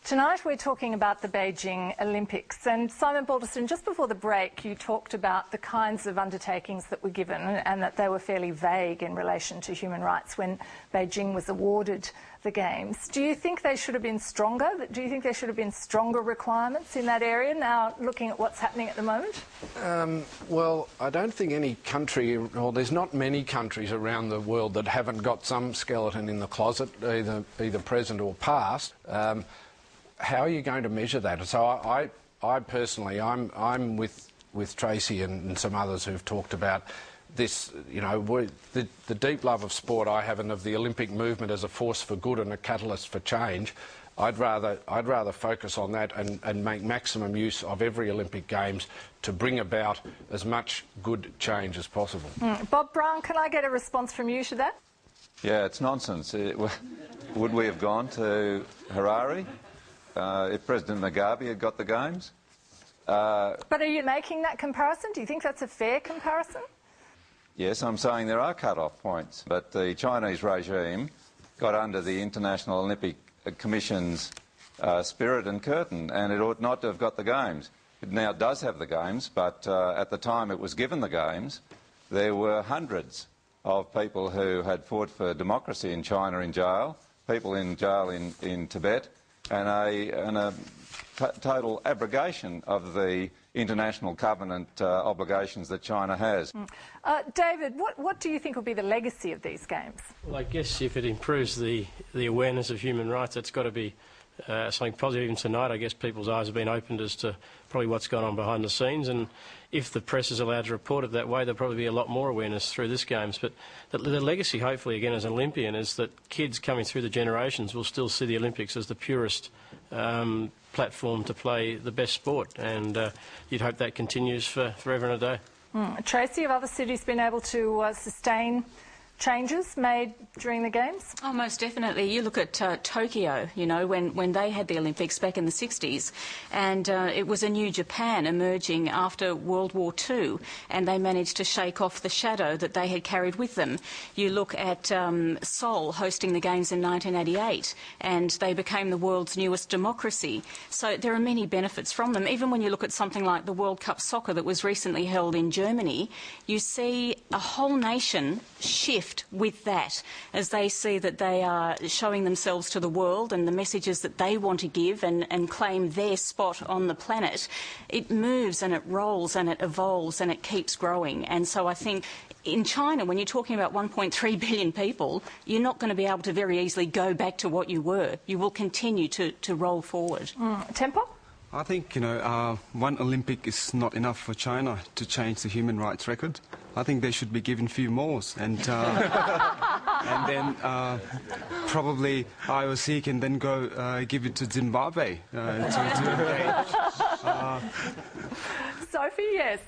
Tonight we're talking about the Beijing Olympics, and Simon Balderson, just before the break you talked about the kinds of undertakings that were given and that they were fairly vague in relation to human rights when Beijing was awarded the Games. Do you think they should have been stronger? Do you think there should have been stronger requirements in that area now looking at what's happening at the moment? Well, I don't think any country, or there's not many countries around the world that haven't got some skeleton in the closet, either present or past. How are you going to measure that? So I personally, I'm with Tracy and some others who've talked about this, you know, the deep love of sport I have and of the Olympic movement as a force for good and a catalyst for change. I'd rather focus on that and make maximum use of every Olympic Games to bring about as much good change as possible. Bob Brown, can I get a response from you to that? Yeah, it's nonsense. Would we have gone to Harare if President Mugabe had got the Games? But are you making that comparison? Do you think that's a fair comparison? Yes, I'm saying there are cut-off points, but the Chinese regime got under the International Olympic Commission's spirit and curtain, and it ought not to have got the Games. It now does have the Games, but at the time it was given the Games, there were hundreds of people who had fought for democracy in China in jail, people in jail in Tibet, and a total abrogation of the international covenant obligations that China has. David, what do you think will be the legacy of these Games? Well, I guess if it improves the awareness of human rights, that's got to be something positive. Even tonight, I guess people's eyes have been opened as to probably what's gone on behind the scenes, and if the press is allowed to report it that way, there'll probably be a lot more awareness through this Games. But the legacy, hopefully, again, as an Olympian, is that kids coming through the generations will still see the Olympics as the purest platform to play the best sport, and you'd hope that continues forever and a day. Tracy, have other cities been able to sustain changes made during the Games? Oh, most definitely. You look at Tokyo, you know, when they had the Olympics back in the 60s, and it was a new Japan emerging after World War II, and they managed to shake off the shadow that they had carried with them. You look at Seoul hosting the Games in 1988, and they became the world's newest democracy. So there are many benefits from them. Even when you look at something like the World Cup soccer that was recently held in Germany, you see a whole nation shift with that as they see that they are showing themselves to the world and the messages that they want to give and claim their spot on the planet. It moves and it rolls and it evolves and it keeps growing. And so I think in China, when you're talking about 1.3 billion people, you're not going to be able to very easily go back to what you were. You will continue to roll forward. Tempo? I think, you know, one Olympic is not enough for China to change the human rights record. I think they should be given a few more, and then probably IOC can then go give it to Zimbabwe to engage. Sophie, yes,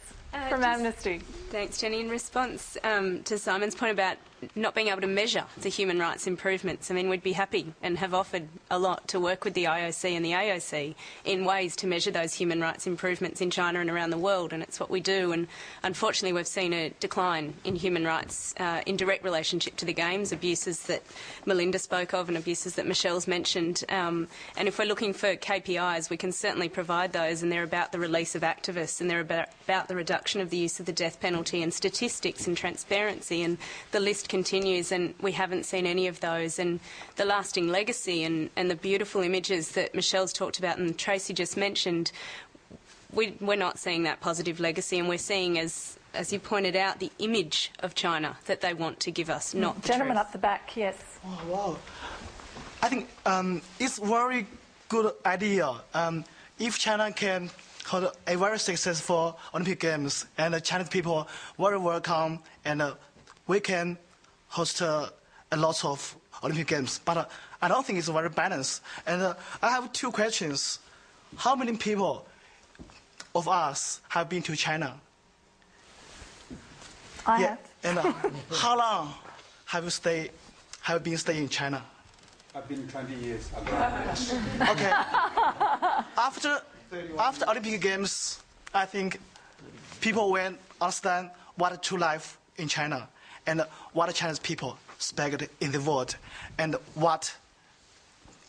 from Amnesty. Thanks, Jenny. In response to Simon's point about not being able to measure the human rights improvements, I mean, we'd be happy and have offered a lot to work with the IOC and the AOC in ways to measure those human rights improvements in China and around the world, and it's what we do. And unfortunately, we've seen a decline in human rights in direct relationship to the Games, abuses that Melinda spoke of and abuses that Michelle's mentioned. And if we're looking for KPIs, we can certainly provide those, and they're about the release of activists, and they're about the reduction of the use of the death penalty, and statistics and transparency, and the list continues, and we haven't seen any of those. And the lasting legacy and the beautiful images that Michelle's talked about and Tracy just mentioned, we're not seeing that positive legacy, and we're seeing, as you pointed out, the image of China that they want to give us, not the Gentleman truth. up the back, yes. Oh, wow. I think it's a very good idea. If China can hold a very successful Olympic Games, and the Chinese people very welcome, and we can host a lot of Olympic Games. But I don't think it's very balanced. And I have two questions. How many people of us have been to China? I have. And how long have you been staying in China? I've been 20 years. Okay. After Olympic Games, I think people will understand what true life in China and what Chinese people expect in the world, and what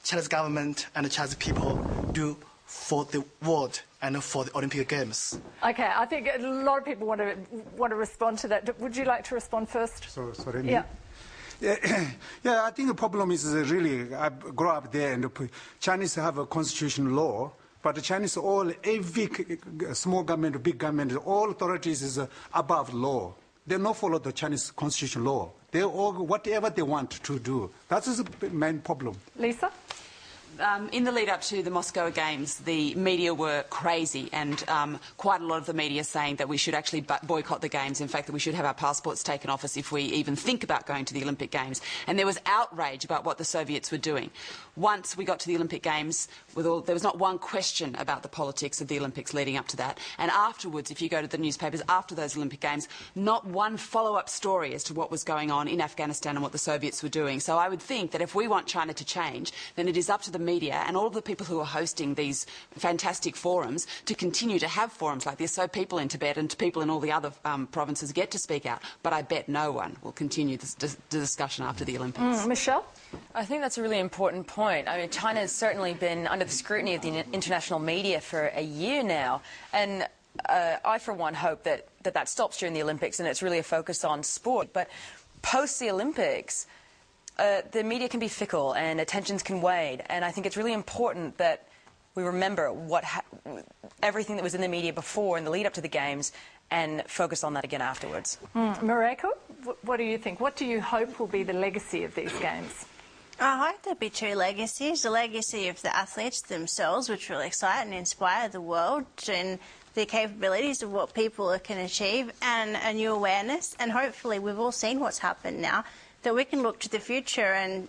Chinese government and the Chinese people do for the world and for the Olympic Games. Okay, I think a lot of people want to respond to that. Would you like to respond first? Sorry. Yeah. Yeah, I think the problem is really, I grew up there and the Chinese have a constitutional law, but the Chinese every small government, big government, all authorities is above law. They don't follow the Chinese constitutional law. They all, whatever they want to do. That is the main problem. Lisa? In the lead up to the Moscow Games, the media were crazy, and quite a lot of the media saying that we should actually boycott the Games. In fact, that we should have our passports taken off us if we even think about going to the Olympic Games. And there was outrage about what the Soviets were doing. Once we got to the Olympic Games, there was not one question about the politics of the Olympics leading up to that. And afterwards, if you go to the newspapers after those Olympic Games, not one follow-up story as to what was going on in Afghanistan and what the Soviets were doing. So I would think that if we want China to change, then it is up to the media and all of the people who are hosting these fantastic forums to continue to have forums like this so people in Tibet and people in all the other provinces get to speak out. But I bet no one will continue the discussion after the Olympics. Michelle? I think that's a really important point. I mean, China has certainly been under the scrutiny of the international media for a year now, and I, for one, hope that stops during the Olympics and it's really a focus on sport. But post the Olympics, the media can be fickle and attentions can wane, and I think it's really important that we remember everything that was in the media before in the lead up to the Games and focus on that again afterwards. Mareko, what do you think? What do you hope will be the legacy of these Games? I hope there'll be two legacies. The legacy of the athletes themselves, which will excite and inspire the world and the capabilities of what people can achieve, and a new awareness. And hopefully we've all seen what's happened now, that we can look to the future and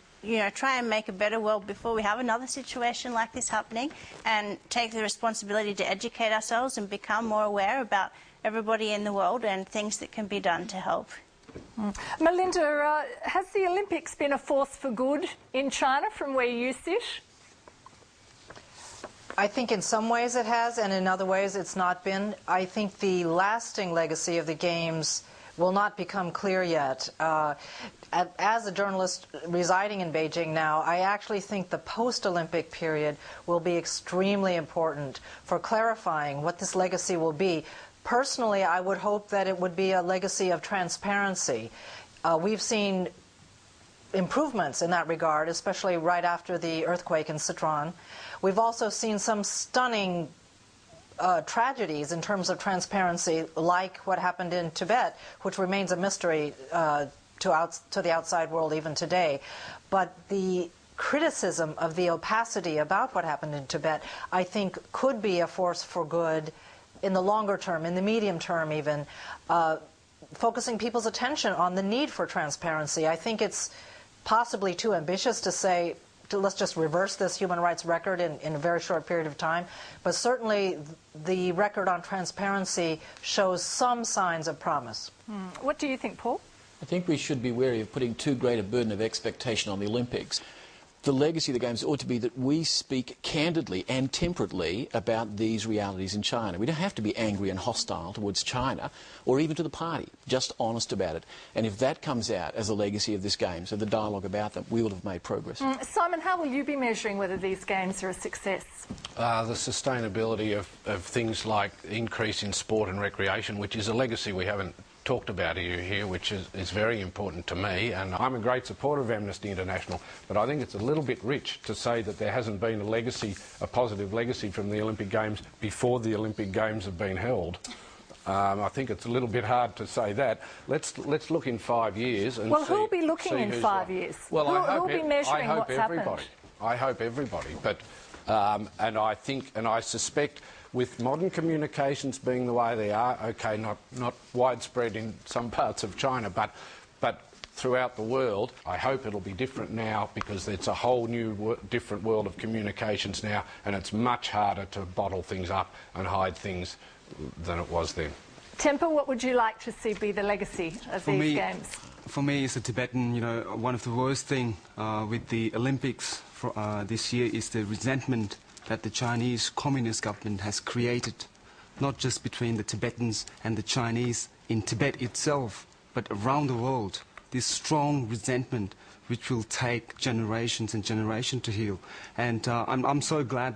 try and make a better world before we have another situation like this happening, and take the responsibility to educate ourselves and become more aware about everybody in the world and things that can be done to help. Melinda, has the Olympics been a force for good in China from where you sit? I think in some ways it has, and in other ways it's not been. I think the lasting legacy of the Games will not become clear yet. As a journalist residing in Beijing now, I actually think the post-Olympic period will be extremely important for clarifying what this legacy will be. Personally, I would hope that it would be a legacy of transparency. We've seen improvements in that regard, especially right after the earthquake in Sichuan. We've also seen some stunning tragedies in terms of transparency, like what happened in Tibet, which remains a mystery to the outside world even today. But the criticism of the opacity about what happened in Tibet, I think, could be a force for good in the longer term, in the medium term even, focusing people's attention on the need for transparency. I think it's possibly too ambitious to say, let's just reverse this human rights record in a very short period of time, but certainly the record on transparency shows some signs of promise. What do you think, Paul? I think we should be wary of putting too great a burden of expectation on the Olympics. The legacy of the Games ought to be that we speak candidly and temperately about these realities in China. We don't have to be angry and hostile towards China or even to the party, just honest about it. And if that comes out as a legacy of this Games, of the dialogue about them, we will have made progress. Simon, how will you be measuring whether these Games are a success? The sustainability of things like increase in sport and recreation, which is a legacy we haven't talked about here, which is very important to me, and I'm a great supporter of Amnesty International, but I think it's a little bit rich to say that there hasn't been a legacy, a positive legacy from the Olympic Games before the Olympic Games have been held. I think it's a little bit hard to say that. Let's look in 5 years and well, see. Who'll be looking in 5 years? Well, who'll be measuring what's happened? I hope everybody, but and I think and I suspect, with modern communications being the way they are, okay, not widespread in some parts of China, but throughout the world, I hope it'll be different now, because it's a whole new, different world of communications now, and it's much harder to bottle things up and hide things than it was then. Temper, what would you like to see be the legacy of these Games? For me, as a Tibetan, one of the worst things with the Olympics this year is the resentment that the Chinese Communist government has created, not just between the Tibetans and the Chinese in Tibet itself, but around the world. This strong resentment which will take generations and generations to heal. And I'm so glad